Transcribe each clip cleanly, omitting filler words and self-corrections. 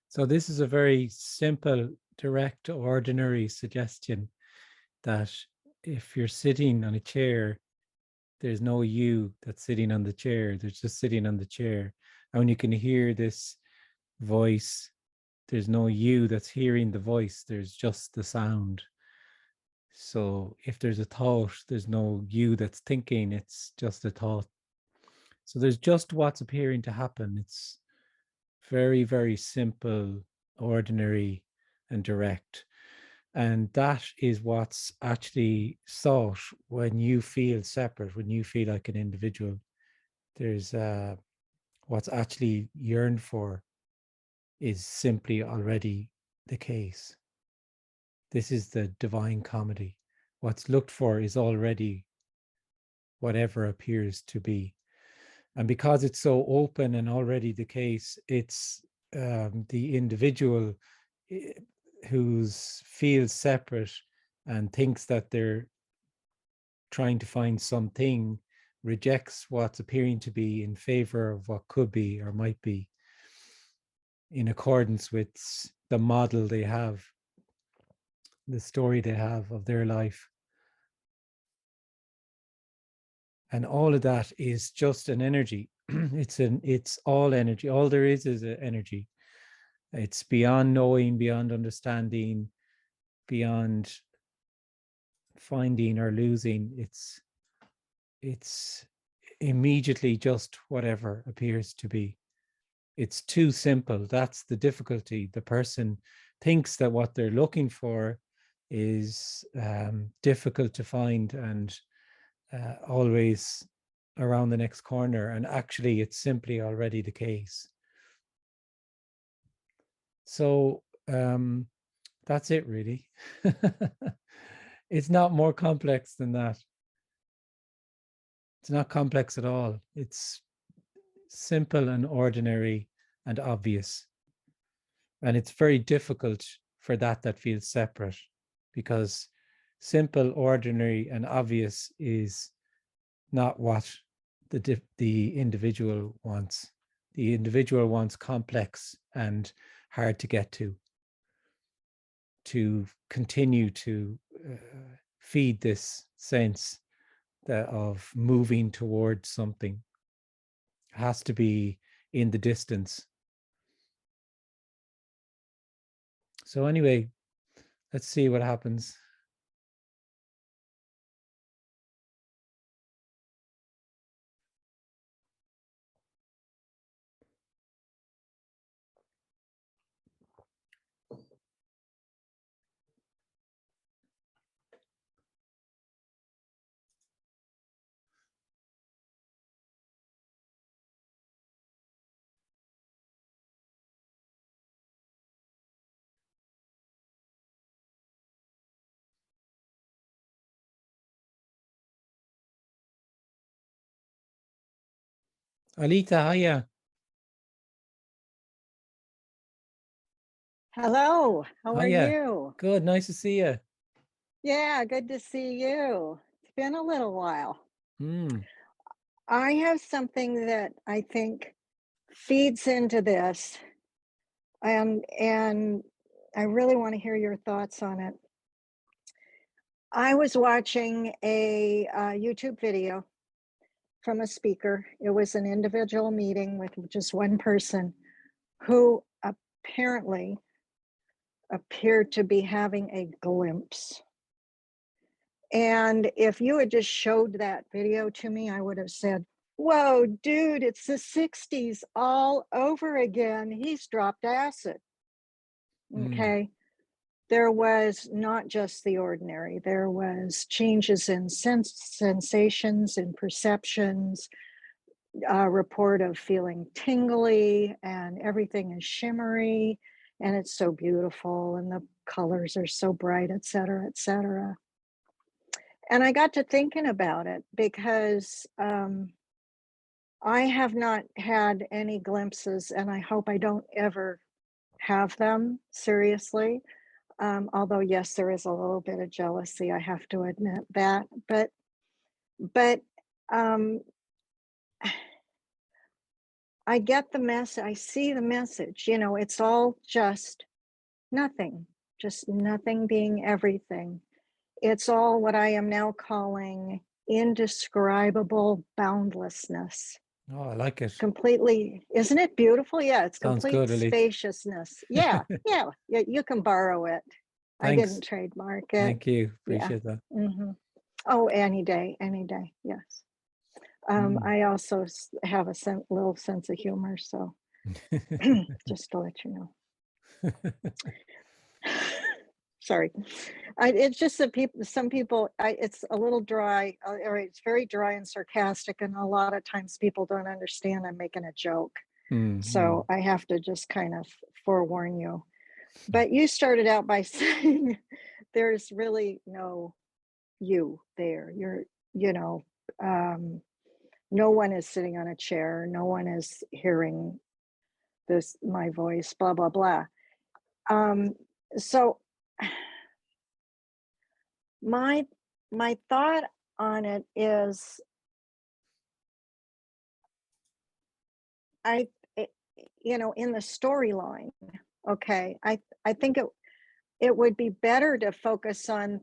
So this is a very simple, direct, ordinary suggestion that if you're sitting on a chair, there's no you that's sitting on the chair. There's just sitting on the chair. And when you can hear this voice, there's no you that's hearing the voice. There's just the sound. So if there's a thought, there's no you that's thinking. It's just a thought. So there's just what's appearing to happen. It's very, very simple, ordinary, and direct. And that is what's actually sought when you feel separate, when you feel like an individual. There's what's actually yearned for is simply already the case. This is the divine comedy. What's looked for is already whatever appears to be. And because it's so open and already the case, it's the individual who feels separate and thinks that they're trying to find something, rejects what's appearing to be in favor of what could be or might be, in accordance with the model they have, the story they have of their life. And all of that is just an energy. It's all energy. All there is an energy. It's beyond knowing, beyond understanding, beyond finding or losing. It's immediately just whatever appears to be. It's too simple. That's the difficulty. The person thinks that what they're looking for is difficult to find and always around the next corner. And actually, it's simply already the case. So that's it, really. It's not more complex than that. It's not complex at all. It's simple and ordinary and obvious. And it's very difficult for that feels separate, because simple, ordinary, and obvious is not what the individual wants. The individual wants complex and hard to get to continue to feed this sense of moving towards something. It has to be in the distance. So anyway, let's see what happens. Alita, hiya. Hello, how are Hiya. you? Good, nice to see you. Yeah, good to see you. It's been a little while. Hmm. I have something that I think feeds into this, and I really want to hear your thoughts on it. I was watching a YouTube video from a speaker. It was an individual meeting with just one person who apparently appeared to be having a glimpse. And if you had just showed that video to me, I would have said, whoa, dude, it's the 60s all over again. He's dropped acid. Okay. There was not just the ordinary, there was changes in sensations and perceptions, a report of feeling tingly, and everything is shimmery and it's so beautiful and the colors are so bright, et cetera, et cetera. And I got to thinking about it because I have not had any glimpses, and I hope I don't ever have them, seriously. Although, yes, there is a little bit of jealousy, I have to admit that. But um, I get the message, I see the message, you know, it's all just nothing being everything. It's all what I am now calling indescribable boundlessness. Oh, I like it. Completely, isn't it beautiful? Yeah, it's Sounds complete good, Elite. spaciousness. Yeah, yeah, yeah, you can borrow it. I Thanks. didn't trademark it. Thank you. Yeah. Appreciate that. Oh, any day, yes. Mm. I also have a little sense of humor, so just to let you know. Sorry. It's just that some people, it's a little dry, or it's very dry and sarcastic, and a lot of times people don't understand I'm making a joke. So Mm. I have to just kind of forewarn you. But you started out by saying there's really no you there. You know, um, no one is sitting on a chair, no one is hearing my voice, blah, blah, blah. Um, so my my thought on it is I it, you know, in the storyline, okay, I think it would be better to focus on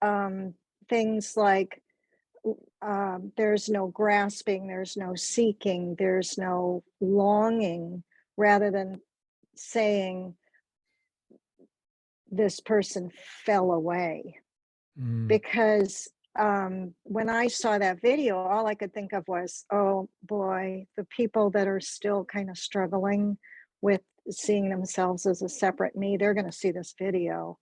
um things like there's no grasping, there's no seeking, there's no longing, rather than saying this person fell away. Mm. Because when I saw that video, all I could think of was, oh boy, the people that are still kind of struggling with seeing themselves as a separate me, they're going to see this video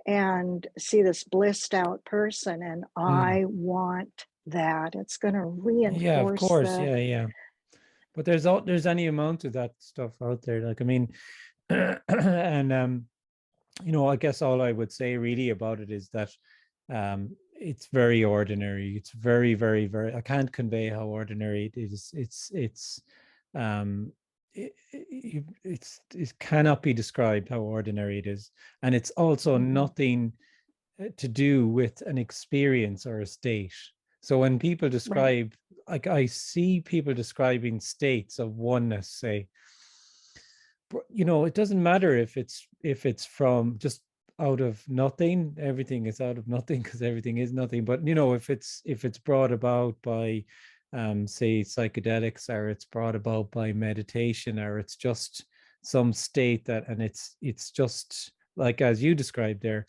and see this blissed out person. And Mm. I want that. It's going to Yeah, of reinforce course. the, Yeah, yeah. But there's any amount of that stuff out there. Like, I mean, and you know, I guess all I would say really about it is that it's very ordinary. It's very, very, very. I can't convey how ordinary it is. Um, it cannot be described how ordinary it is, and it's also Mhm. nothing to do with an experience or a state. So when people Right, describe, like I see people describing states of oneness, say, you know, it doesn't matter if it's from just out of nothing. Everything is out of nothing because everything is nothing. But you know, if it's brought about by say psychedelics, or it's brought about by meditation, or it's just some state that, and it's just like as you described there,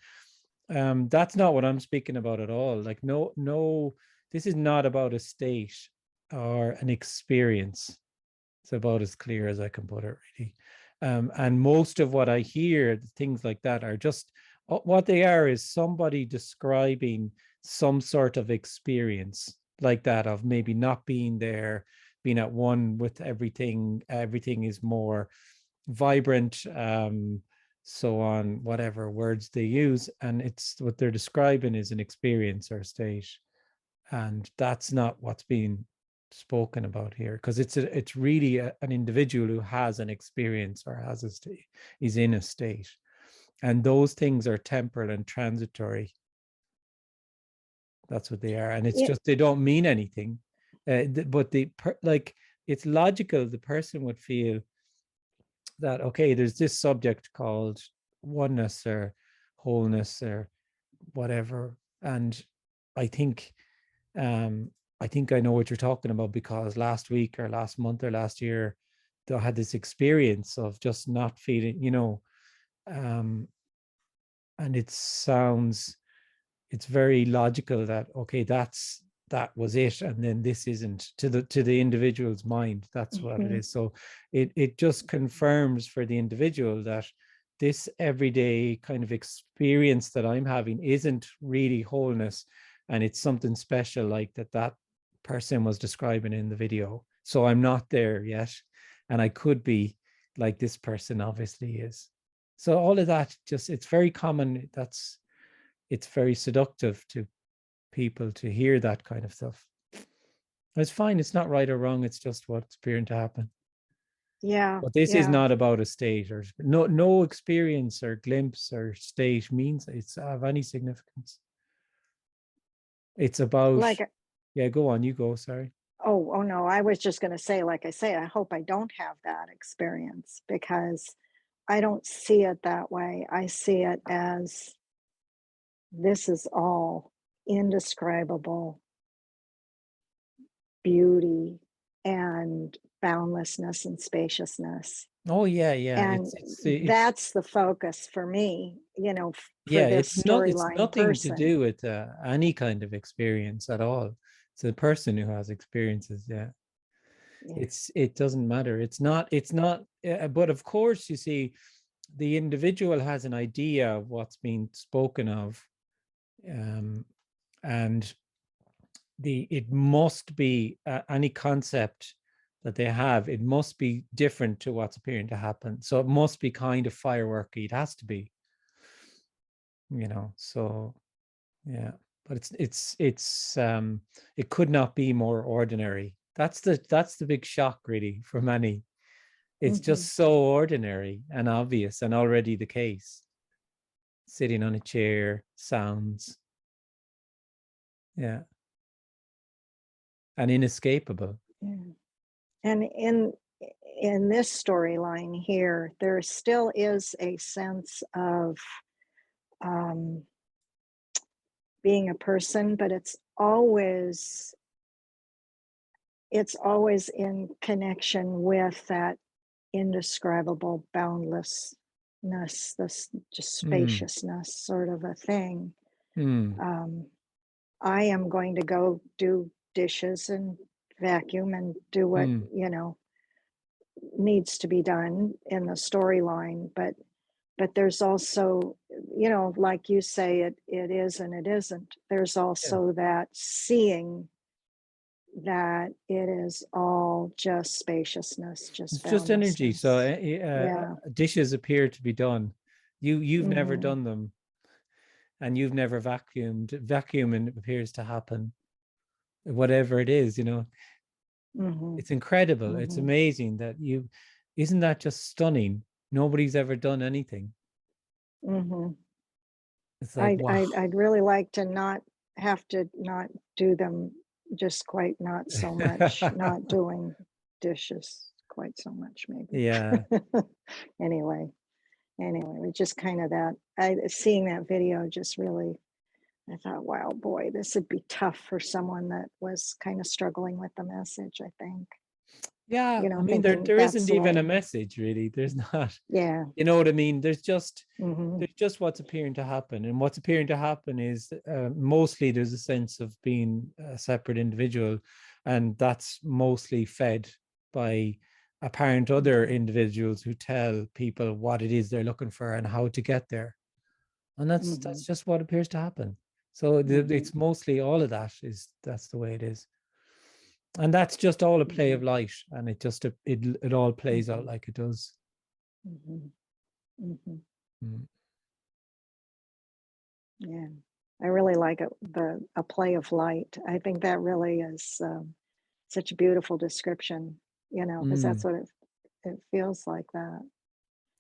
that's not what I'm speaking about at all. Like, no, this is not about a state or an experience. It's about as clear as I can put it, really. And most of what I hear, things like that, are just what they are is somebody describing some sort of experience like that, of maybe not being there, being at one with everything. Everything is more vibrant, so on, whatever words they use. And it's what they're describing is an experience or state. And that's not what's being spoken about here, because it's really an individual who has an experience or has a state, is in a state, and those things are temporal and transitory. That's what they are, and it's yeah, just they don't mean anything. But like, it's logical. The person would feel that, okay, there's this subject called oneness or wholeness or whatever, and I think um I think I know what you're talking about, because last week or last month or last year I had this experience of just not feeling, you know, um and it's very logical that, okay, that was it, and then this isn't, to the individual's mind, that's what it mhm, is. So it just confirms for the individual that this everyday kind of experience that I'm having isn't really wholeness, and it's something special, like that person was describing in the video. So I'm not there yet, and I could be, like this person obviously is. So all of that, just, it's very common. It's very seductive to people to hear that kind of stuff. It's fine. It's not right or wrong. It's just what's appearing to happen. yeah, But this is yeah. not about a state, or no experience or glimpse or state means it's of any significance. It's about, Like, yeah, go on, you go, sorry. Oh no, I was just gonna say, like I say, I hope I don't have that experience because I don't see it that way. I see it as this is all indescribable beauty and boundlessness and spaciousness. Oh yeah, yeah. And It's that's the focus for me, for yeah. this It's storyline nothing to person. do with any kind of experience at all. It's a person who has experiences. Yeah. Yeah. It doesn't matter. It's not. But of course, you see, the individual has an idea of what's being spoken of, um, and the it must be any concept that they have, it must be different to what's appearing to happen, so it must be kind of fireworky. It has to be, so yeah. But it could not be more ordinary. That's the big shock really for many. It's Hmm. just so ordinary and obvious and already the case. Sitting on a chair, sounds, yeah, and inescapable. Yeah. And in this storyline here, there still is a sense of um, being a person, but it's always in connection with that indescribable boundlessness, this just Mm, spaciousness sort of a thing. mm, Um, I am going to go do dishes and vacuum and do what, mm. needs to be done in the storyline, but there's also, like you say, it is and it isn't. There's Yeah. also that seeing that it is all just spaciousness, just It's just energy. So boundlessness. Yeah. dishes appear to be done. You've never Hmm. done them, and you've never vacuumed. Vacuuming appears to happen. Whatever it is, Hmm. it's incredible. It's Hmm. amazing that you. Isn't that just stunning? Nobody's ever done anything. Hmm. It's like I'd, wow. I'd I'd really like to not have to not do them, just quite not so much, not doing dishes quite so much maybe. Yeah. Anyway, we just kind of that I seeing that video just really, I thought, wow, boy, this would be tough for someone that was kind of struggling with the message, I think. Yeah, I mean Thinking there that's isn't the even a way. message really. There's not. Yeah. You know what I mean? Hmm. There's just what's appearing to happen, and what's appearing to happen is mostly there's a sense of being a separate individual, and that's mostly fed by apparent other Hmm. individuals who tell people what it is they're looking for and how to get there, and Hmm. that's just what appears to happen. So Hmm. it's mostly all of that is that's the way it is, and that's just all a play Hmm. of light, and it all plays out Hmm. like it does. Hmm. Hmm. Mm. Yeah, I really like it, the a play of light. I think that really is such a beautiful description, because that's Mm. what it feels like that.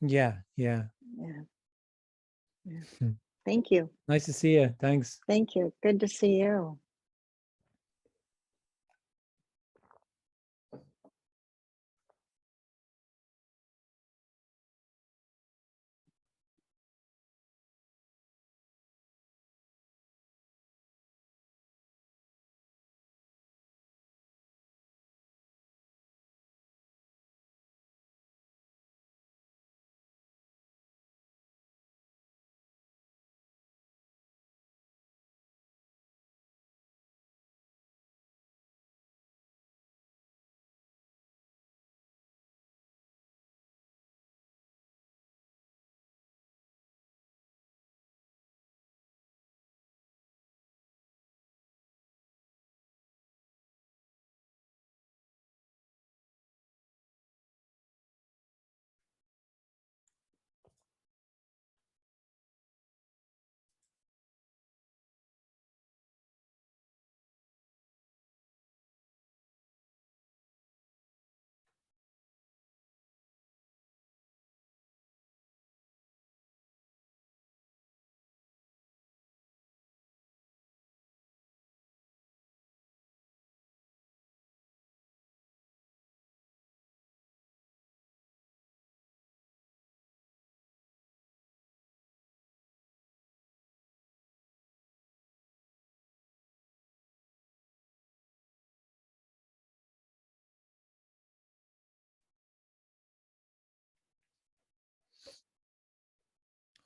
Yeah, yeah. Yeah, yeah. Hmm. Thank you. Nice to see you. Thanks. Thank you. Good to see you.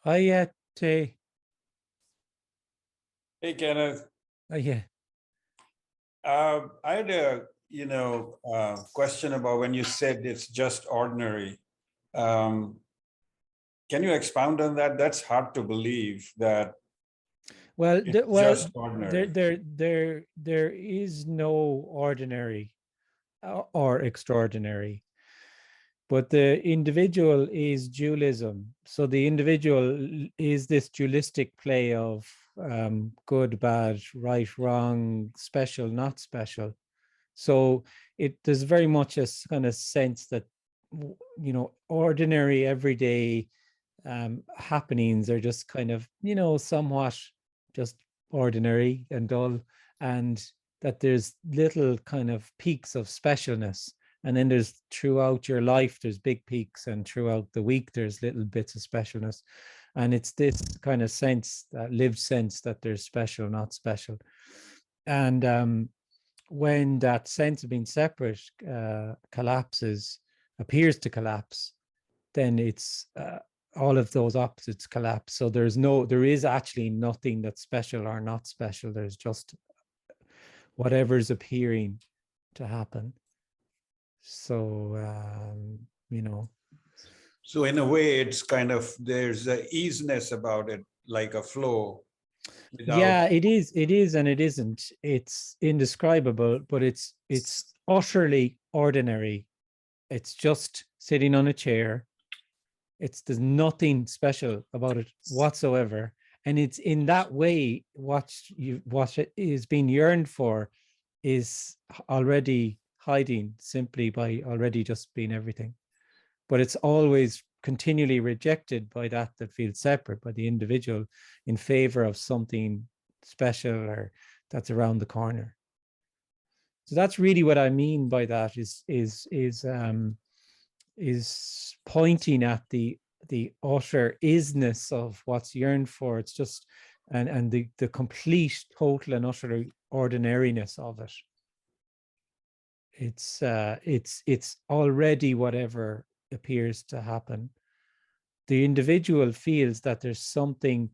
Yeah. Hey, Kenneth. Yeah. I had a question about when you said it's just ordinary. Can you expound on that? That's hard to believe that Well, it's just ordinary. there is no ordinary or extraordinary, but the individual is dualism. So the individual is this dualistic play of good, bad, right, wrong, special, not special. So there's very much a kind of sense that, ordinary everyday happenings are just kind of, somewhat just ordinary and dull, and that there's little kind of peaks of specialness. And then there's throughout your life, there's big peaks, and throughout the week, there's little bits of specialness. And it's this kind of sense, that lived sense, that there's special, not special. And when that sense of being separate appears to collapse, then it's all of those opposites collapse. So there is actually nothing that's special or not special. There's just whatever's appearing to happen. So, So in a way, it's kind of, there's an easiness about it, like a flow. Yeah, it is, and it isn't. It's indescribable, but it's utterly ordinary. It's just sitting on a chair. There's nothing special about it whatsoever. And it's in that way, what is being yearned for is already hiding simply by already just being everything. But it's always continually rejected by that feels separate, by the individual, in favor of something special or that's around the corner. So that's really what I mean by that, is pointing at the utter isness of what's yearned for. It's just and the complete, total, and utter ordinariness of it. It's already whatever appears to happen. The individual feels that there's something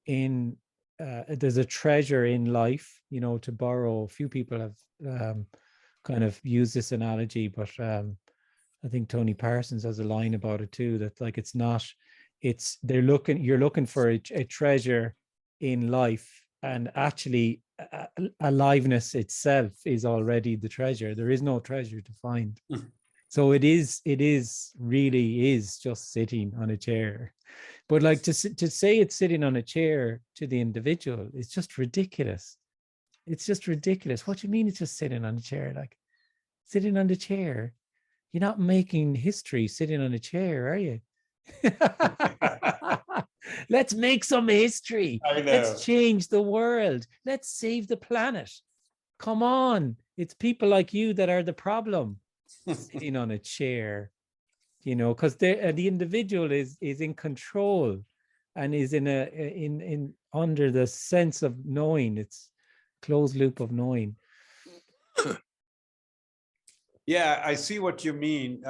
there's a treasure in life, to borrow. A few people have kind of used this analogy, but I think Tony Parsons has a line about it too, that like you're looking for a treasure in life, and actually aliveness itself is already the treasure. There is no treasure to find. So it really is just sitting on a chair. But like to say it's sitting on a chair to the individual is just ridiculous. It's just ridiculous. What do you mean it's just sitting on a chair? Like, sitting on the chair, you're not making history sitting on a chair, are you? Let's make some history. Let's change the world. Let's save the planet. Come on. It's people like you that are the problem. Sitting on a chair, because the individual is in control and is in under the sense of knowing. It's closed loop of knowing. Yeah, I see what you mean.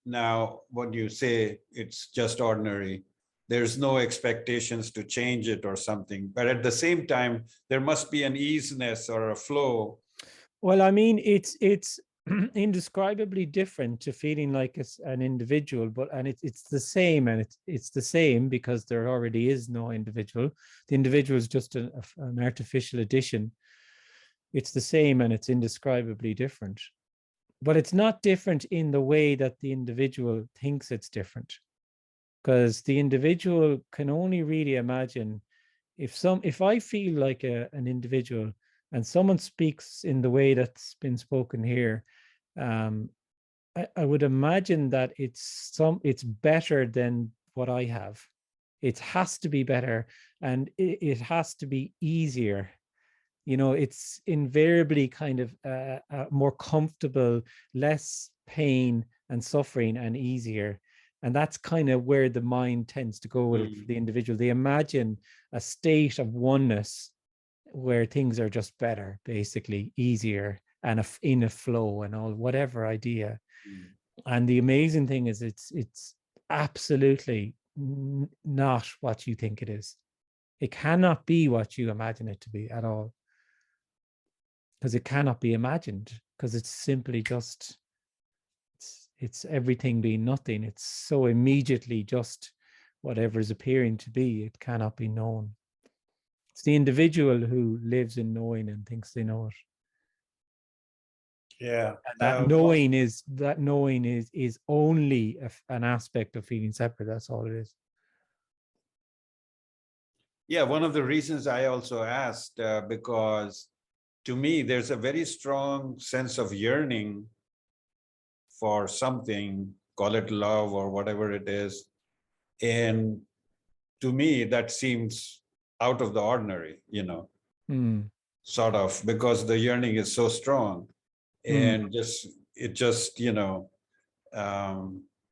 Now, when you say it's just ordinary, there's no expectations to change it or something. But at the same time, there must be an easiness or a flow. Well, I mean, it's indescribably different to feeling like an individual, and it's the same, and it's the same because there already is no individual. The individual is just an artificial addition. It's the same, and it's indescribably different. But it's not different in the way that the individual thinks it's different, because the individual can only really imagine if I feel like an individual and someone speaks in the way that's been spoken here, I would imagine that it's better than what I have. It has to be better, and it has to be easier. It's invariably kind of more comfortable, less pain and suffering, and easier. And that's kind of where the mind tends to go with the individual. They imagine a state of oneness where things are just better, basically easier, and in a flow and all, whatever idea. And the amazing thing is it's absolutely not what you think it is. It cannot be what you imagine it to be at all, because it cannot be imagined, because it's simply just, it's everything being nothing. It's so immediately just whatever is appearing to be. It cannot be known. It's the individual who lives in knowing and thinks they know it. Yeah. And that knowing is only an aspect of feeling separate. That's all it is. Yeah, one of the reasons I also asked, because to me, there's a very strong sense of yearning for something, call it love or whatever it is. And to me, that seems out of the ordinary, sort of, because the yearning is so strong and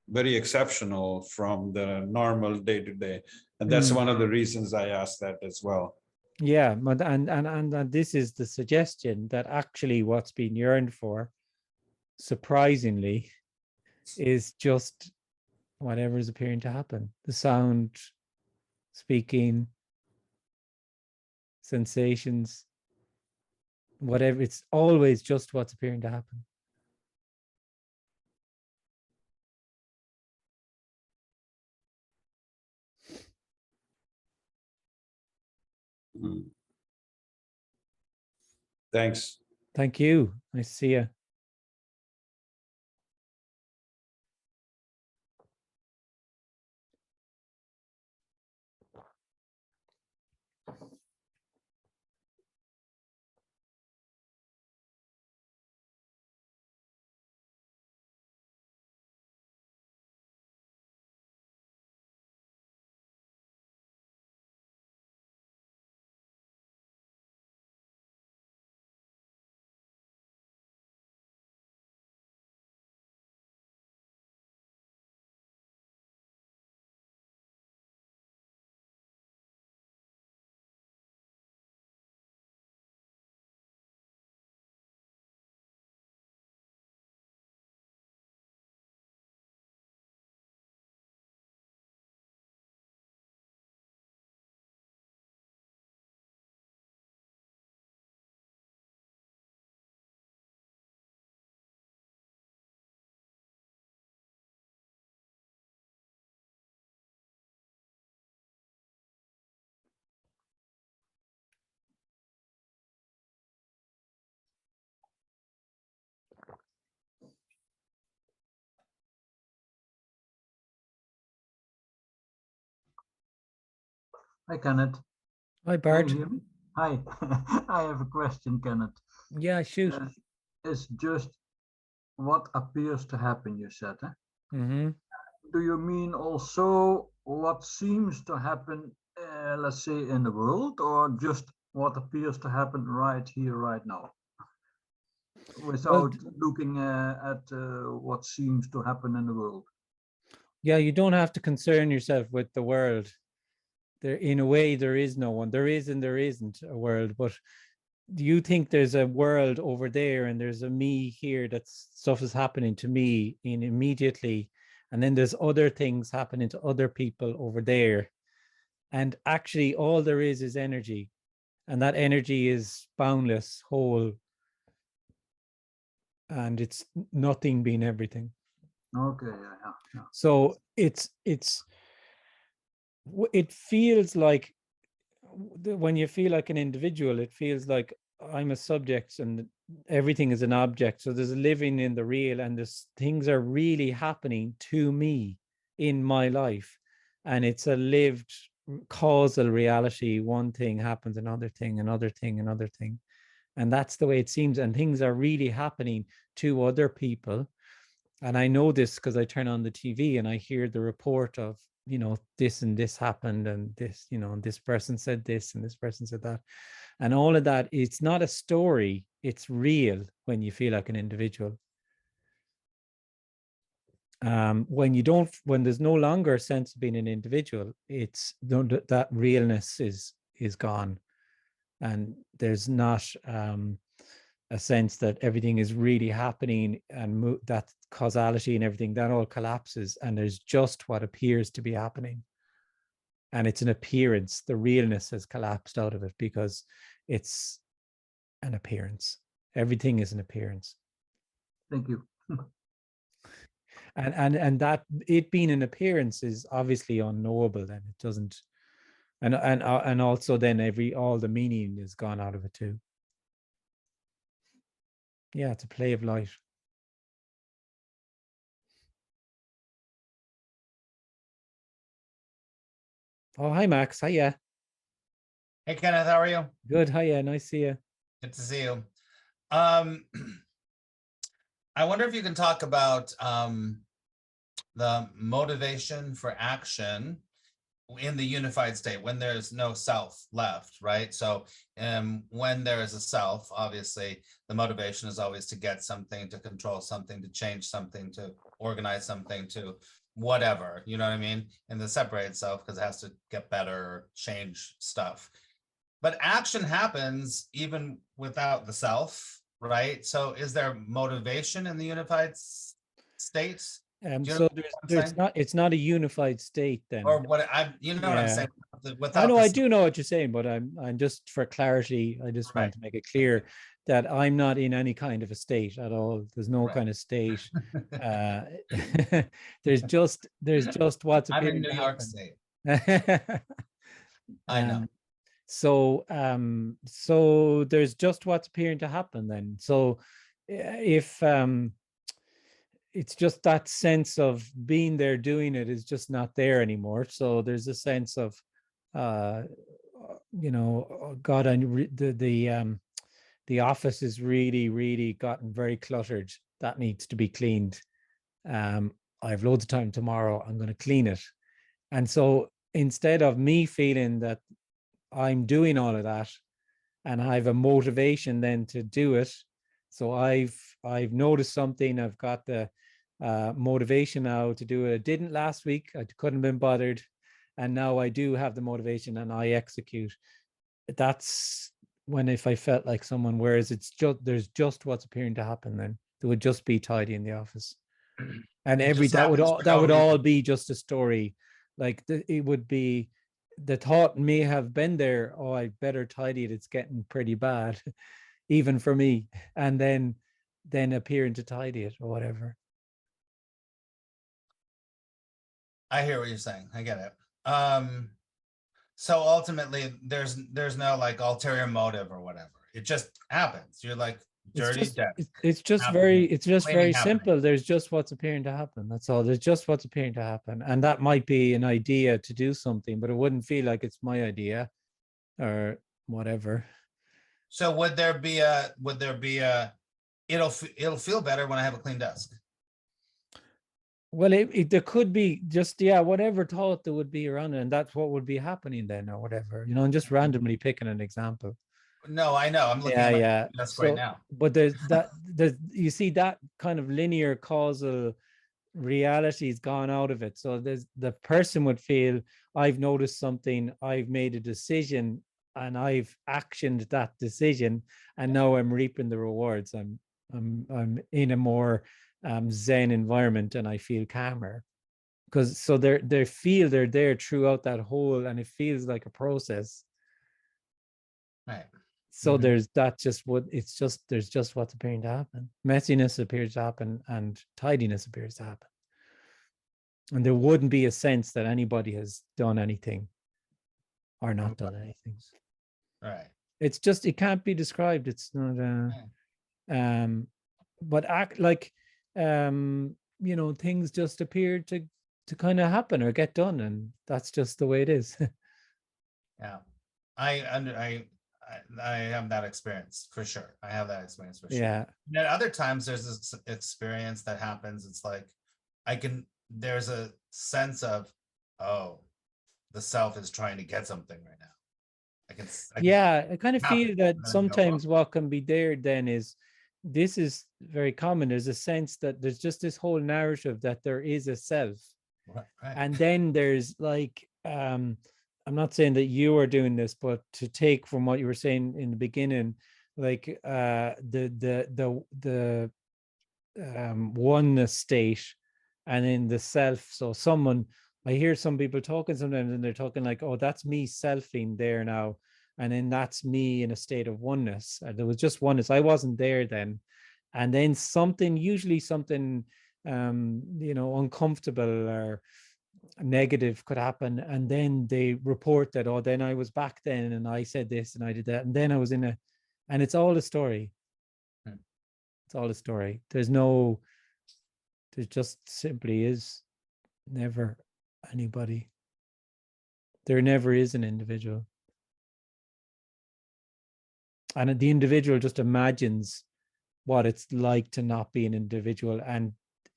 very exceptional from the normal day to day. And that's one of the reasons I asked that as well. Yeah, and this is the suggestion that actually what's being yearned for, surprisingly, is just whatever is appearing to happen. The sound, speaking, sensations, whatever. It's always just what's appearing to happen. Thanks. Thank you. Nice to see you. Hi, Kenneth. Hi, Can Bart. you hear me? Hi. I have a question, Kenneth. Yeah, shoot. It's just what appears to happen, you said. Do you mean also what seems to happen, let's say, in the world, or just what appears to happen right here, right now? Without looking at what seems to happen in the world. Yeah, you don't have to concern yourself with the world. There, in a way, there is no one. There is and there isn't a world, but you think there's a world over there and there's a me here, that stuff is happening to me in immediately, and then there's other things happening to other people over there, and actually all there is energy, and that energy is boundless, whole, and it's nothing being everything. Okay, yeah. So it feels like, when you feel like an individual, it feels like I'm a subject and everything is an object. So there's a living in the real, and there's things are really happening to me in my life, and it's a lived causal reality. One thing happens, another thing, another thing, another thing, and that's the way it seems. And things are really happening to other people, and I know this because I turn on the TV and I hear the report of, this and this happened, and this, and this person said this and this person said that, and all of that. It's not a story, it's real when you feel like an individual. When there's no longer a sense of being an individual, it's that realness is gone, and there's not a sense that everything is really happening, and that causality and everything, that all collapses, and there's just what appears to be happening. and it's an appearance. The realness has collapsed out of it because it's an appearance. Everything is an appearance. Thank you. And that it being an appearance is obviously unknowable. Then it doesn't, and also then all the meaning is gone out of it too. Yeah, it's a play of light. Oh, hi Max. Hiya. Hey Kenneth, how are you? Good. Hiya. Nice to see you. Good to see you. I wonder if you can talk about the motivation for action in the unified state when there's no self left, right? So when there is a self, obviously the motivation is always to get something, to control something, to change something, to organize something, to whatever, you know what I mean? In the separated self, because it has to get better or change stuff. But action happens even without the self, right? So is there motivation in the unified state? So it's not a unified state then. Or what you know what I'm saying? I know, I do know what you're saying, but I'm just for clarity, I just want to make it clear that I'm not in any kind of a state at all. There's no kind of state. There's just what's appearing. I'm in New York State. I know. So there's just what's appearing to happen then. So if it's just that sense of being there doing it is just not there anymore. So there's a sense of you know, God, the office is really gotten very cluttered. That needs to be cleaned. I have loads of time tomorrow. I'm going to clean it. And so instead of me feeling that I'm doing all of that and I have a motivation then to do it, so I've noticed something, I've got the motivation now to do it. I didn't last week, I couldn't have been bothered, and now I do have the motivation and I execute. That's when, if I felt like someone, whereas it's just, there's just what's appearing to happen, then there would just be tidy in the office, and that would all be just a story. Like it would be, the thought may have been there, oh, I better tidy it, it's getting pretty bad, even for me, and then appearing to tidy it or whatever. I hear what you're saying. I get it. So ultimately there's no like ulterior motive or whatever. It just happens. You're like dirty death. It's just very simple. There's just what's appearing to happen. That's all. There's just what's appearing to happen. And that might be an idea to do something, but it wouldn't feel like it's my idea or whatever. So would there be a it'll feel better when I have a clean desk? Well, there could be just, whatever thought there would be around it, and that's what would be happening then, or whatever, you know, and just randomly picking an example. No, I know. I'm looking at my desk right now. But you see that kind of linear causal reality's gone out of it. So the person would feel, I've noticed something, I've made a decision, and I've actioned that decision, and now I'm reaping the rewards. I'm in a more Zen environment, and I feel calmer, because so they feel they're there throughout that whole, and it feels like a process. Right. So there's there's just what's appearing to happen. Messiness appears to happen, and tidiness appears to happen. And there wouldn't be a sense that anybody has done anything or not done anything. Right. It's just, it can't be described. It's not but act like you know, things just appear to kind of happen or get done, and that's just the way it is. Yeah. I have that experience for sure. I have that experience for sure. Yeah. And at other times there's this experience that happens. It's like there's a sense of, oh, the self is trying to get something right now. I kind of feel that sometimes what can be there then is, this is very common. There's a sense that there's just this whole narrative that there is a self. Right. And then there's like, I'm not saying that you are doing this, but to take from what you were saying in the beginning, like the oneness state, and in the self. So someone I hear some people talking sometimes and they're talking like, oh, that's me selfing there now. And then that's me in a state of oneness. There was just oneness. I wasn't there then. And then something, usually something, uncomfortable or negative could happen. And then they report that, oh, then I was back then and I said this and I did that. And then I was and it's all a story. It's all a story. There just simply is never anybody. There never is an individual. And the individual just imagines what it's like to not be an individual and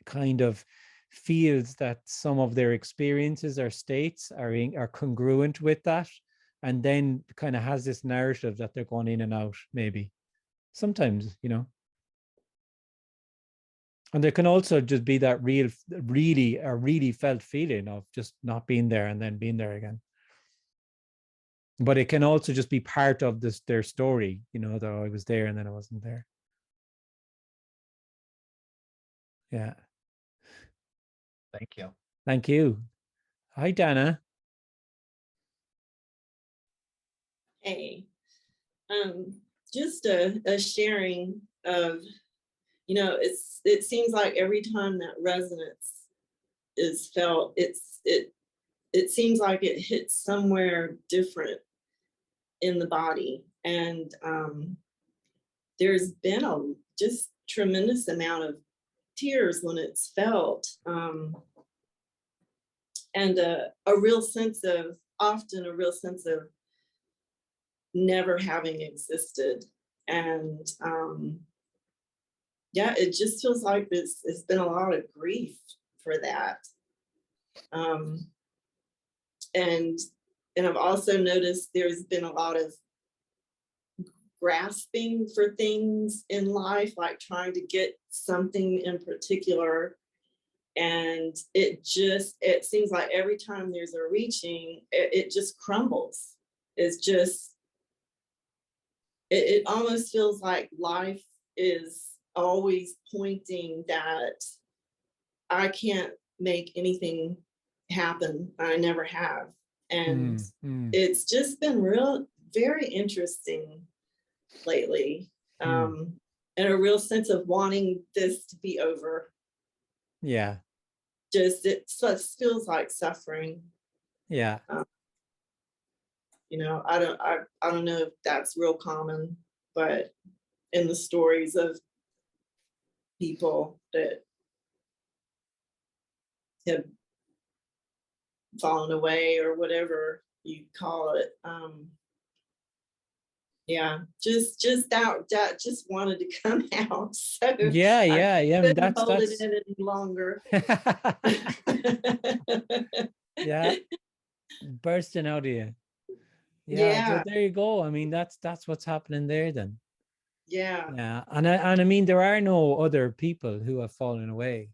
kind of feels that some of their experiences or states are congruent with that, and then kind of has this narrative that they're going in and out, maybe. Sometimes, And there can also just be that really felt feeling of just not being there and then being there again. But it can also just be part of their story, that I was there and then I wasn't there. Yeah. Thank you. Thank you. Hi, Dana. Hey, just a sharing of, it seems like every time that resonance is felt, it seems like it hits somewhere different in the body. And there's been a just tremendous amount of tears when it's felt. And often a real sense of never having existed. And it just feels like it's been a lot of grief for that. And I've also noticed there's been a lot of grasping for things in life, like trying to get something in particular. And it seems like every time there's a reaching, it just crumbles. It almost feels like life is always pointing that I can't make anything happen. I never have. And it's just been very interesting lately. And a real sense of wanting this to be over. Yeah. It feels like suffering. Yeah. I don't know if that's real common, but in the stories of people that have fallen away or whatever you call it. Just that just wanted to come out. So yeah. I mean, that's hold it in any longer. Yeah. Bursting out of you. Yeah. So there you go. I mean, that's what's happening there then. Yeah. Yeah. And I mean, there are no other people who have fallen away,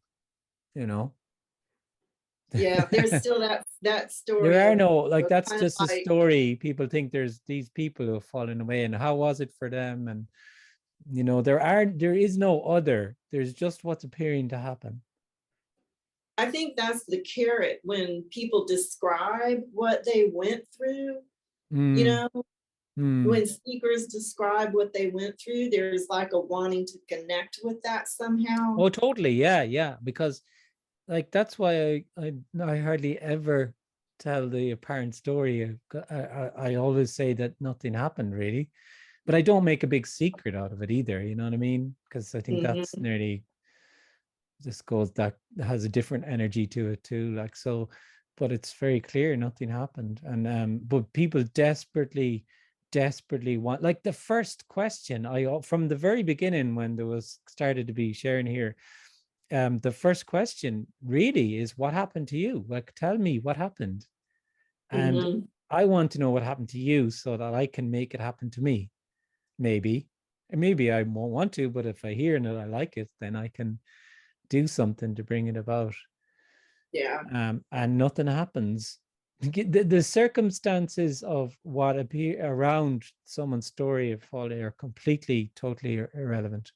Yeah, there's still that story. There are no, that's just a story. People think there's these people who have fallen away, and how was it for them? And there is no other. There's just what's appearing to happen. I think that's the carrot when people describe what they went through. When speakers describe what they went through, there's like a wanting to connect with that somehow. Oh, totally. Yeah. Because that's why I hardly ever tell the apparent story. I always say that nothing happened really, but I don't make a big secret out of it either. You know what I mean? Because I think that's nearly just goes, that has a different energy to it too. But it's very clear nothing happened. And but people desperately want, the first question from the very beginning when there was started to be sharing here. The first question really is, what happened to you? Tell me what happened. And I want to know what happened to you so that I can make it happen to me. Maybe I won't want to, but if I hear and I like it, then I can do something to bring it about. Yeah. And nothing happens. The circumstances of what appear around someone's story of falling are completely, totally irrelevant.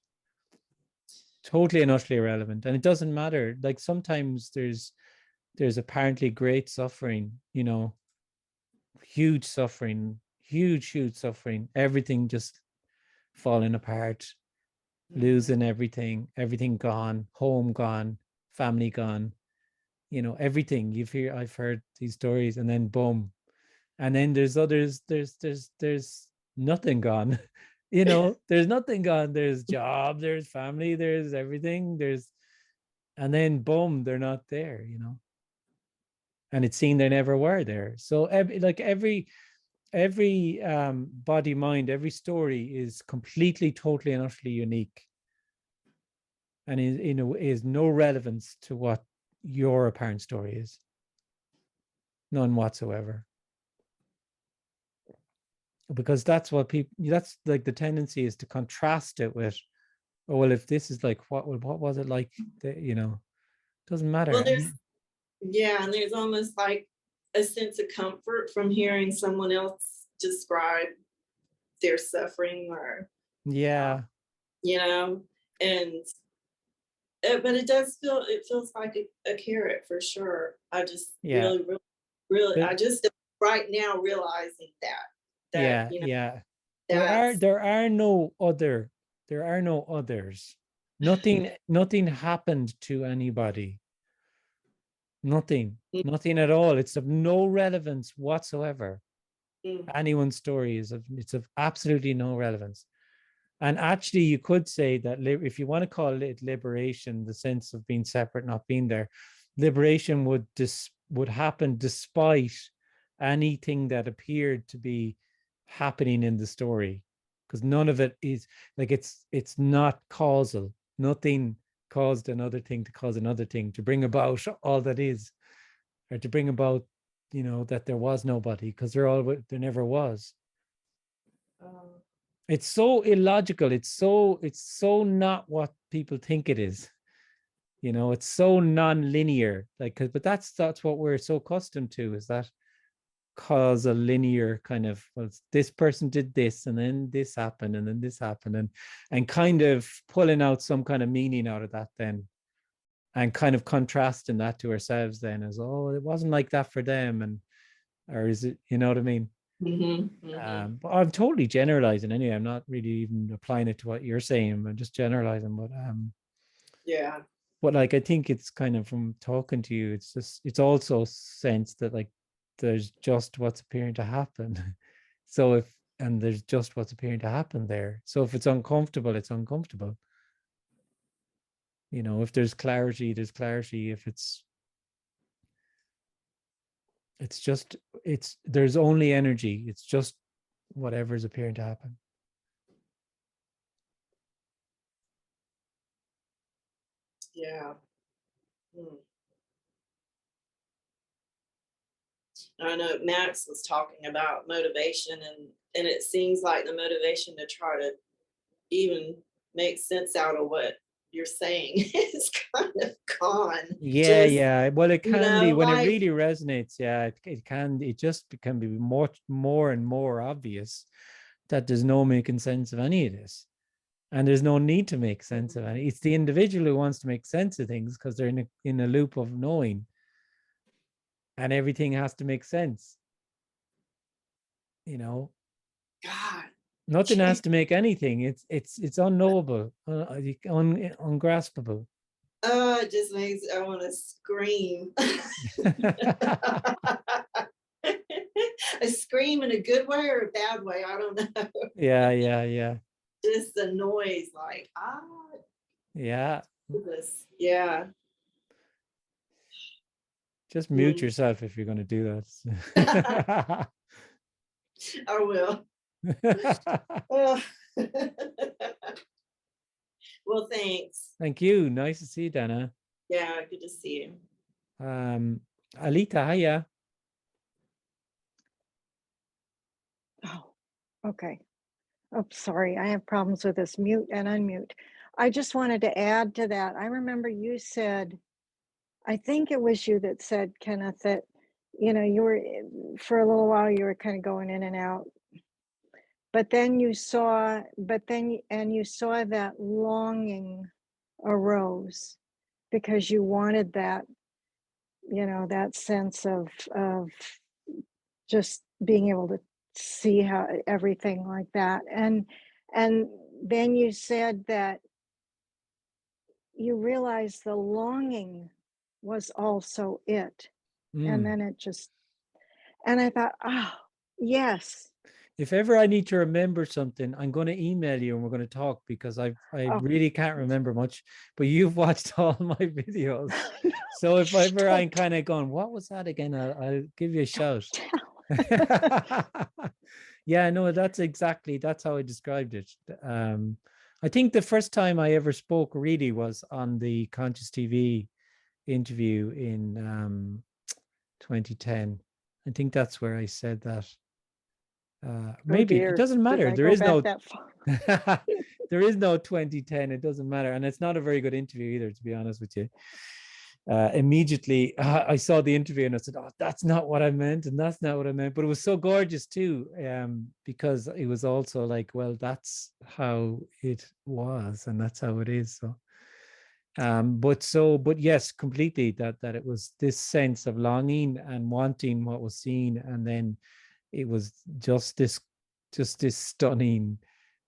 Totally and utterly irrelevant. And it doesn't matter. Sometimes there's there's apparently great suffering, you know, huge suffering, huge suffering, everything just falling apart, losing everything, everything gone, home gone, family gone, you know, everything. I've heard these stories, and then boom. And then there's others, there's nothing gone. You know, there's nothing gone. There's job, there's family, there's everything, and then boom, they're not there, you know. And it seemed they never were there. So every body, mind, every story is completely, totally, and utterly unique, and is no relevance to what your apparent story is. None whatsoever. Because that's what that's like, the tendency is to contrast it with, oh, well, if this is like, what was it like, you know, doesn't matter. Well, and there's almost like a sense of comfort from hearing someone else describe their suffering, or yeah, you know, and but it feels like a carrot for sure. I just really, I just right now realizing that you know, yeah. that's There are no others. Nothing happened to anybody. Nothing at all. It's of no relevance whatsoever. Anyone's story it's of absolutely no relevance. And actually, you could say that if you want to call it liberation, the sense of being separate, not being there, liberation would happen despite anything that appeared to be happening in the story, because none of it is like, it's not causal. Nothing caused another thing to cause another thing to bring about all that is, or to bring about, you know, that there was nobody, because there never was. It's so illogical. It's so not what people think it is. You know, it's so non-linear. Like, but that's what we're so accustomed to, is that cause a linear kind of, well, this person did this, and then this happened, and then this happened, and kind of pulling out some kind of meaning out of that then, and kind of contrasting that to ourselves then as, oh, it wasn't like that for them, and or is it, you know what I mean? But I'm totally generalizing anyway. I'm not really even applying it to what you're saying. I'm just generalizing. But but like, I think it's kind of, from talking to you, it's also sense that, like, there's just what's appearing to happen. So there's just what's appearing to happen there. So if it's uncomfortable, it's uncomfortable. You know, if there's clarity, there's clarity. If there's only energy. It's just whatever's appearing to happen. Yeah. I know Max was talking about motivation, and it seems like the motivation to try to even make sense out of what you're saying is kind of gone. Yeah. Well, it can be when like, it really resonates. Yeah, it can. It just can be more and more obvious that there's no making sense of any of this, and there's no need to make sense of any. It's the individual who wants to make sense of things because they're in a loop of knowing, and everything has to make sense. You know, God, nothing has to make anything. It's unknowable, ungraspable. it just makes I want to scream. A scream in a good way or a bad way, I don't know. Yeah. Just the noise, like, Yeah. Yeah. Just mute yourself if you're going to do that. I will. Well, thanks. Thank you. Nice to see you, Dana. Yeah, good to see you. Alita, hiya. Oh, okay. Oh, sorry. I have problems with this mute and unmute. I just wanted to add to that. I remember you said, I think it was you that said, Kenneth, that, you know, you were, for a little while, you were kind of going in and out. But then you saw that longing arose because you wanted that, you know, that sense of just being able to see how everything like that. And then you said that you realized the longing was also it. And then it just, and I thought, oh, yes. If ever I need to remember something, I'm going to email you and we're going to talk, because I really can't remember much, but you've watched all my videos. So if ever I'm kind of going, what was that again? I'll give you a shout. Yeah, no, that's how I described it. I think the first time I ever spoke really was on the Conscious TV interview in 2010. I think that's where I said that. Maybe it doesn't matter. There is no there is no 2010. It doesn't matter, and it's not a very good interview either, to be honest with you. Immediately I saw the interview and I said, oh, that's not what I meant, and that's not what I meant. But it was so gorgeous too, because it was also like, well, that's how it was and that's how it is. So but yes, completely, that it was this sense of longing and wanting what was seen, and then it was just this stunning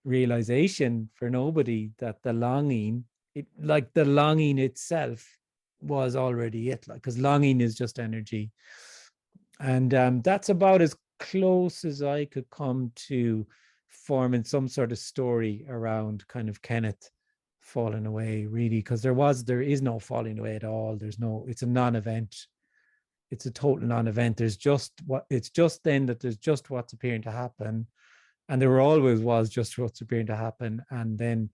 realization for nobody that the longing, the longing itself was already it, like, because longing is just energy. And that's about as close as I could come to forming some sort of story around kind of Kenneth falling away, really, because there is no falling away at all. It's a non-event. It's a total non-event. It's just then that there's just what's appearing to happen. And there always was just what's appearing to happen. And then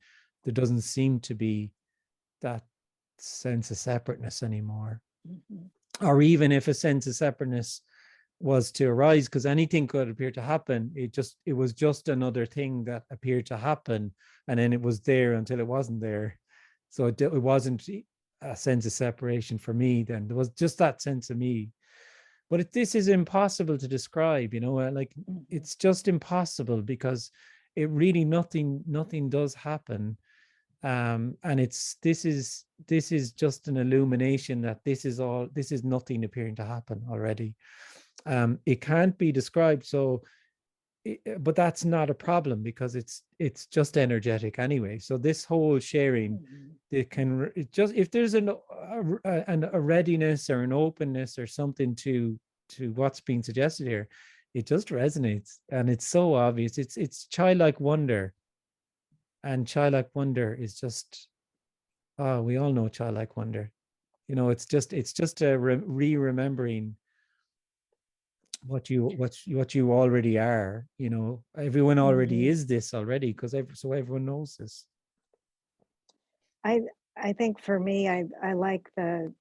there doesn't seem to be that sense of separateness anymore. Mm-hmm. Or even if a sense of separateness was to arise, because anything could appear to happen, it was just another thing that appeared to happen. And then it was there until it wasn't there. So it wasn't a sense of separation for me then. There was just that sense of me. But this is impossible to describe, like it's just impossible, because it really nothing does happen. And this is just an illumination that this is nothing appearing to happen already. It can't be described, but that's not a problem, because it's just energetic anyway. So this whole sharing, if there's a readiness or an openness or something to what's being suggested here, it just resonates, and it's so obvious. It's childlike wonder, and childlike wonder is just, we all know childlike wonder. It's just a remembering what you already are. Everyone already is this already, because everyone knows this. I think for me, I like the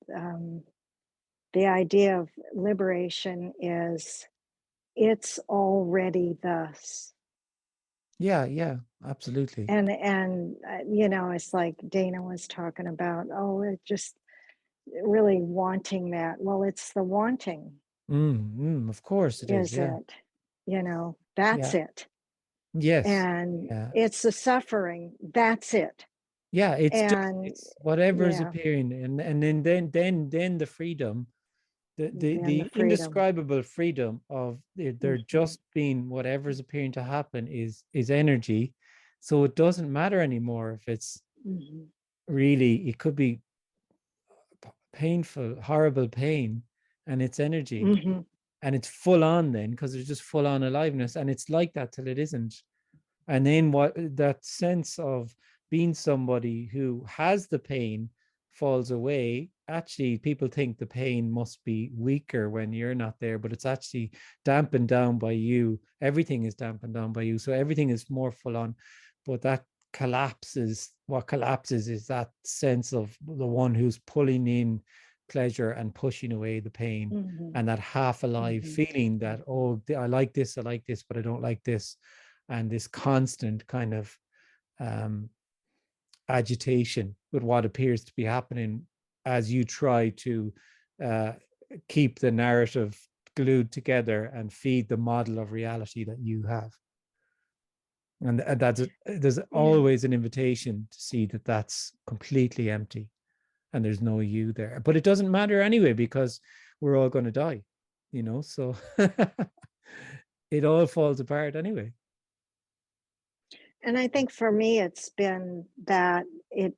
idea of liberation is it's already thus. Yeah, absolutely. And it's like Dana was talking about, it just really wanting that. Well, it's the wanting. Of course it is. Yeah. It, that's it. Yes. And it's the suffering. That's it. Yeah, it's whatever is appearing, and then the freedom, the indescribable freedom of there just being whatever's appearing to happen is energy. So it doesn't matter anymore if it's really, it could be painful, horrible pain, and it's energy. And it's full on then, because there's just full on aliveness, and it's like that till it isn't. And then that sense of being somebody who has the pain falls away. Actually, people think the pain must be weaker when you're not there, but it's actually dampened down by you. Everything is dampened down by you. So everything is more full on. But that collapses. What collapses is that sense of the one who's pulling in pleasure and pushing away the pain, and that half alive feeling that, I like this, but I don't like this. And this constant kind of agitation with what appears to be happening as you try to keep the narrative glued together and feed the model of reality that you have. And there's always an invitation to see that that's completely empty. and there's no you there. But it doesn't matter anyway, because we're all going to die, you know, so it all falls apart anyway. And I think for me, it's been that it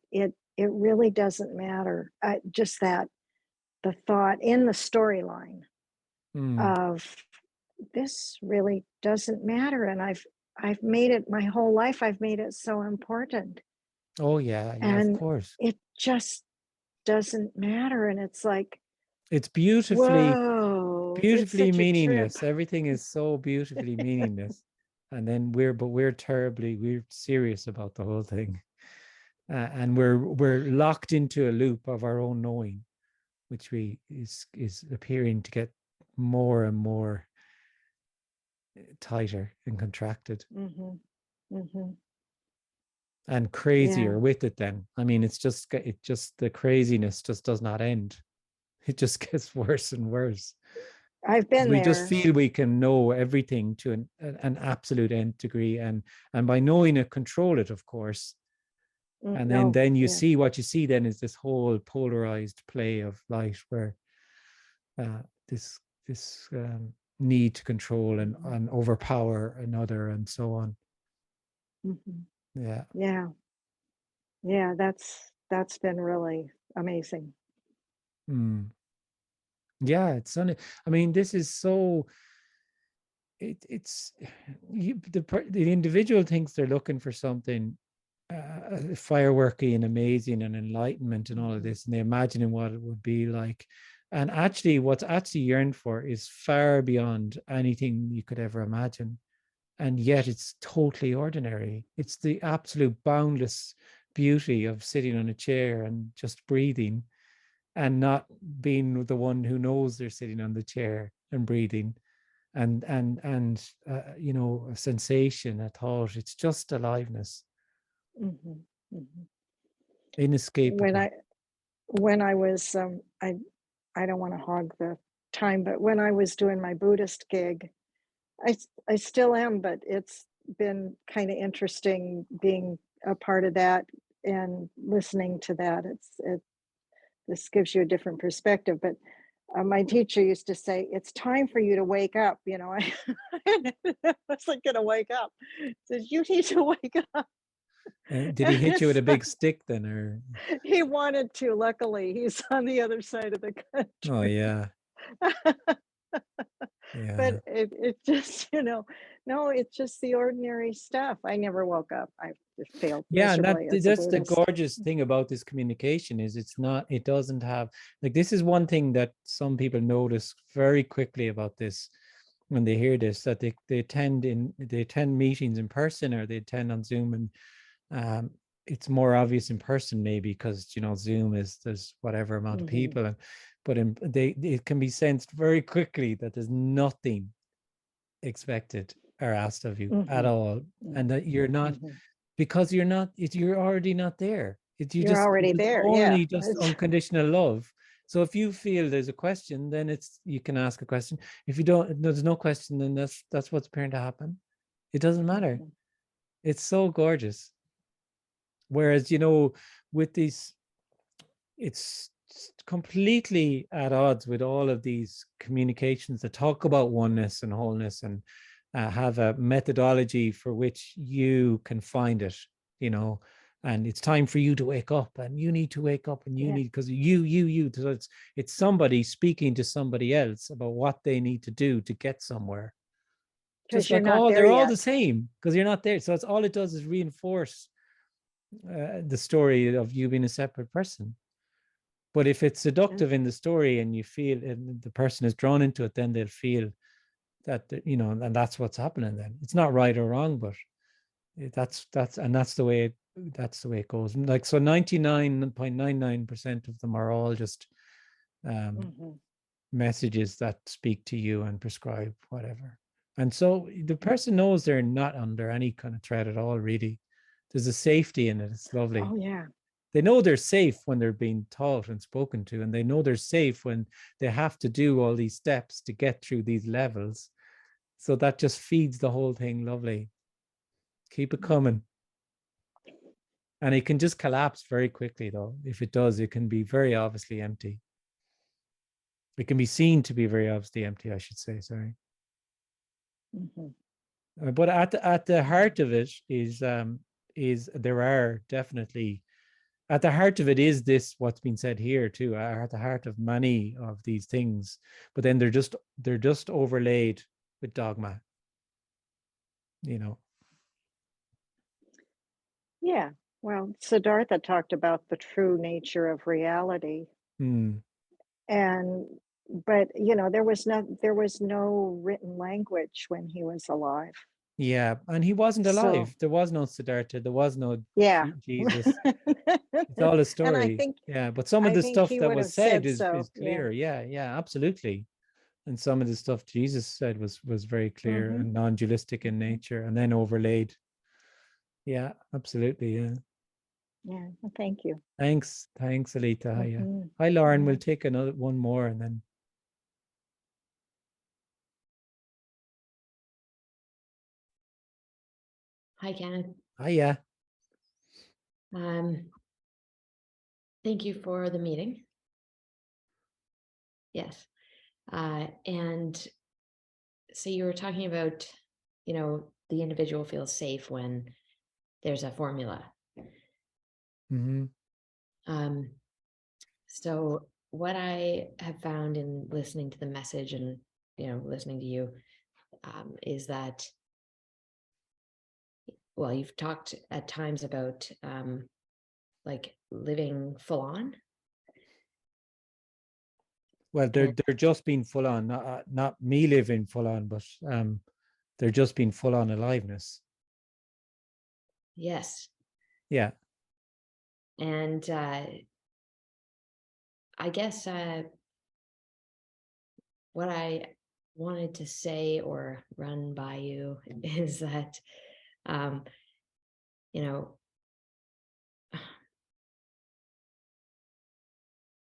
really doesn't matter. Just that the thought in the storyline of this really doesn't matter, and I've made it my whole life. I've made it so important. Oh yeah, and of course. It just doesn't matter, and it's like it's beautifully it's meaningless. Everything is so beautifully meaningless, and then we're serious about the whole thing, and we're locked into a loop of our own knowing, which is appearing to get more and more tighter and contracted. And crazier with it then. I mean, it just the craziness just does not end. It just gets worse and worse. I've been there. We just feel we can know everything to an absolute nth degree, and by knowing it, control it, of course. And then you see what you see then is this whole polarized play of light, where this need to control and overpower another and so on. Yeah, that's been really amazing. Yeah, it's funny. I mean, this is so the individual thinks they're looking for something fireworky and amazing and enlightenment and all of this, and they're imagining what it would be like, and actually what's actually yearned for is far beyond anything you could ever imagine, and yet it's totally ordinary. It's the absolute boundless beauty of sitting on a chair and just breathing, and not being the one who knows they're sitting on the chair and breathing, and you know, a sensation, a thought. It's just aliveness. Inescapable. When I was I don't want to hog the time, but when I was doing my Buddhist gig, I still am, but it's been kind of interesting being a part of that and listening to that. This gives you a different perspective. But my teacher used to say, "It's time for you to wake up." You know, I wasn't going to wake up. He says, "You need to wake up." Did he hit you with a big stick then, or? He wanted to. Luckily, he's on the other side of the country. Oh yeah. Yeah. But it just, you know, no, it's just the ordinary stuff. I never woke up. I just failed miserably. And that's the gorgeous thing about this communication is it doesn't have, like, this is one thing that some people notice very quickly about this when they hear this, that they attend meetings in person, or they attend on Zoom, and it's more obvious in person maybe because, you know, Zoom there's whatever amount of people, but it can be sensed very quickly that there's nothing expected or asked of you at all, and that you're not, because you're already not there. You're already there. Only just unconditional love. So if you feel there's a question, then you can ask a question. If you don't, there's no question, then that's what's appearing to happen. It doesn't matter. It's so gorgeous. Whereas, you know, with these, it's completely at odds with all of these communications that talk about oneness and wholeness, and have a methodology for which you can find it, you know, and it's time for you to wake up, and you need to wake up, and you need, because you so it's somebody speaking to somebody else about what they need to do to get somewhere. Just like they're all the same, because you're not there. So it's all it does is reinforce the story of you being a separate person. But if it's seductive in the story, and you feel, and the person is drawn into it, then they'll feel that, you know, and that's what's happening. Then it's not right or wrong, but that's the way it goes. Like, so 99.99% of them are all just messages that speak to you and prescribe whatever. And so the person knows they're not under any kind of threat at all, really. There's a safety in it. It's lovely. Oh yeah. They know they're safe when they're being taught and spoken to, and they know they're safe when they have to do all these steps to get through these levels. So that just feeds the whole thing lovely. Keep it coming. And it can just collapse very quickly, though. If it does, it can be very obviously empty. It can be seen to be very obviously empty, I should say, sorry. Mm-hmm. But at the heart of it is there are definitely, at the heart of it is this, what's been said here too, at the heart of many of these things, but then they're just overlaid with dogma, you know. Yeah. Well, Siddhartha talked about the true nature of reality. And but you know, there was no written language when he was alive. Yeah, and he wasn't alive. There was no Siddhartha. There was no Jesus. It's all a story. And I think, yeah, but some of the stuff that was said is so. clear. Yeah, absolutely. And some of the stuff Jesus said was very clear and non-dualistic in nature, and then overlaid. Yeah, absolutely. Yeah. Yeah. Well, thank you. Thanks, Alita. Hi, Lauren. We'll take one more and then. Hi, Kenneth. Hiya. Thank you for the meeting. Yes. And so you were talking about, you know, the individual feels safe when there's a formula. So what I have found in listening to the message and, you know, listening to you is that, well, you've talked at times about like living full on. Well, they're just being full on, not me living full on, but they're just being full on aliveness. Yes. Yeah. And I guess what I wanted to say or run by you is that, you know,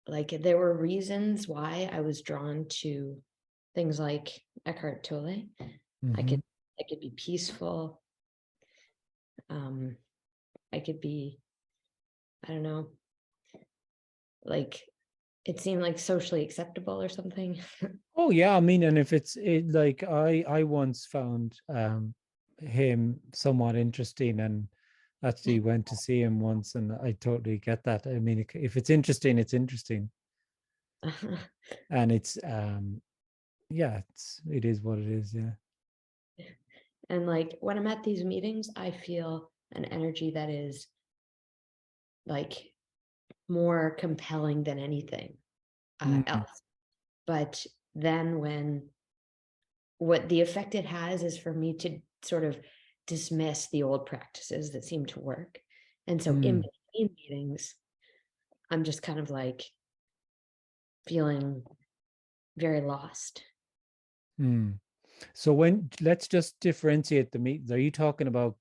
like there were reasons why I was drawn to things like Eckhart Tolle. I could be peaceful. I could be, I don't know, like it seemed like socially acceptable or something. Oh yeah, I mean, and if it's like I once found him somewhat interesting and actually went to see him once, and I totally get that. I mean, if it's interesting, it's interesting. And it's yeah, it is what it is. Yeah. And like when I'm at these meetings, I feel an energy that is like more compelling than anything else. But then when what the effect it has is for me to sort of dismiss the old practices that seem to work. And so in between meetings, I'm just kind of like feeling very lost. So let's just differentiate the meetings. Are you talking about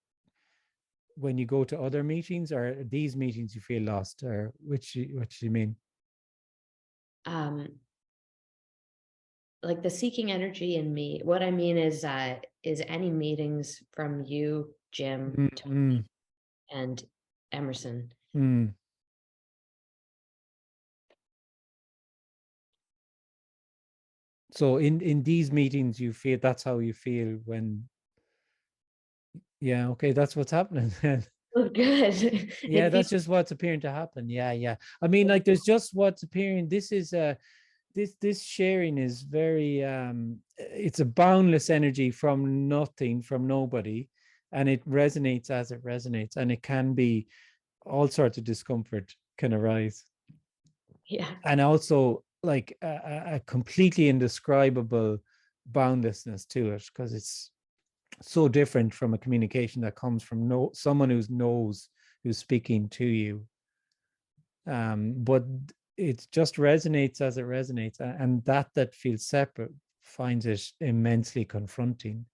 when you go to other meetings, or these meetings you feel lost, or which do you mean? Like the seeking energy in me. What I mean is any meetings from you, Jim, Tony, and Emerson. So in these meetings, you feel that's how you feel when. Yeah, okay, that's what's happening. Oh, good. Yeah, that's just what's appearing to happen. Yeah. I mean, like, there's just what's appearing. This is this sharing is very it's a boundless energy from nothing, from nobody, and it resonates as it resonates, and it can be all sorts of discomfort can arise. Yeah. And also like a completely indescribable boundlessness to it, because it's so different from a communication that comes from someone who's speaking to you. But it just resonates as it resonates, and that feels separate finds it immensely confronting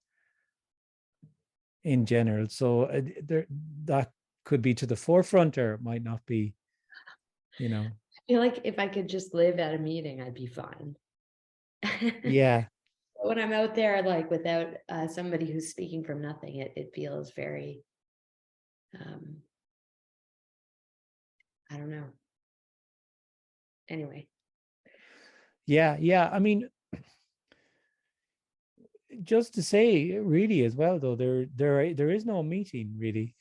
in general. So that could be to the forefront, or it might not be, you know. I feel like if I could just live at a meeting, I'd be fine. Yeah. When I'm out there, like without somebody who's speaking from nothing, it feels very I don't know. Anyway. Yeah. I mean, just to say really as well, though, there is no meeting really.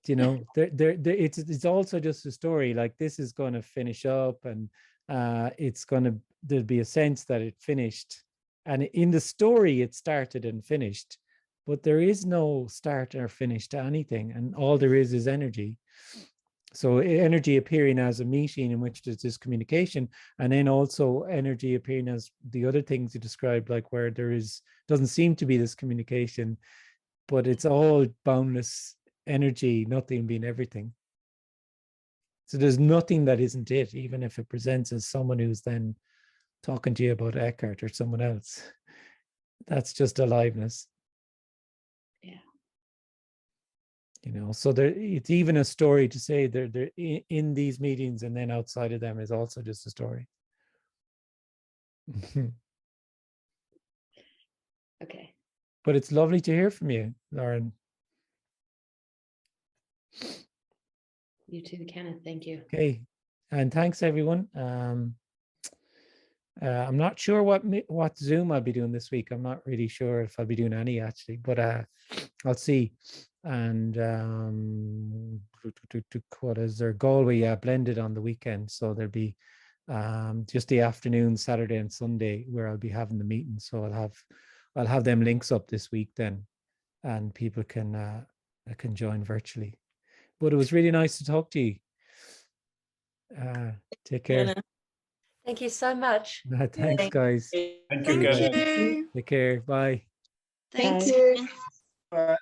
It's also just a story. Like, this is going to finish up, and there'll be a sense that it finished, and in the story it started and finished, but there is no start or finish to anything, and all there is energy. So energy appearing as a meeting in which there's this communication, and then also energy appearing as the other things you described, like where doesn't seem to be this communication, but it's all boundless energy, nothing being everything. So there's nothing that isn't it, even if it presents as someone who's then talking to you about Eckhart or someone else. That's just aliveness. Yeah. So it's even a story to say they're in these meetings, and then outside of them is also just a story. Okay. But it's lovely to hear from you, Lauren. You too, Kenneth. Thank you. Okay, and thanks everyone. I'm not sure what Zoom I'll be doing this week. I'm not really sure if I'll be doing any actually, but I'll see. And what is there? Galway, blended on the weekend, so there'll be just the afternoon, Saturday and Sunday, where I'll be having the meeting. So I'll have them links up this week then, and people can join virtually. But it was really nice to talk to you. Take care. Thank you so much. Thanks, guys. Thank you, Thank Kenneth. you. Take care. Bye. Thank Bye. you. Bye.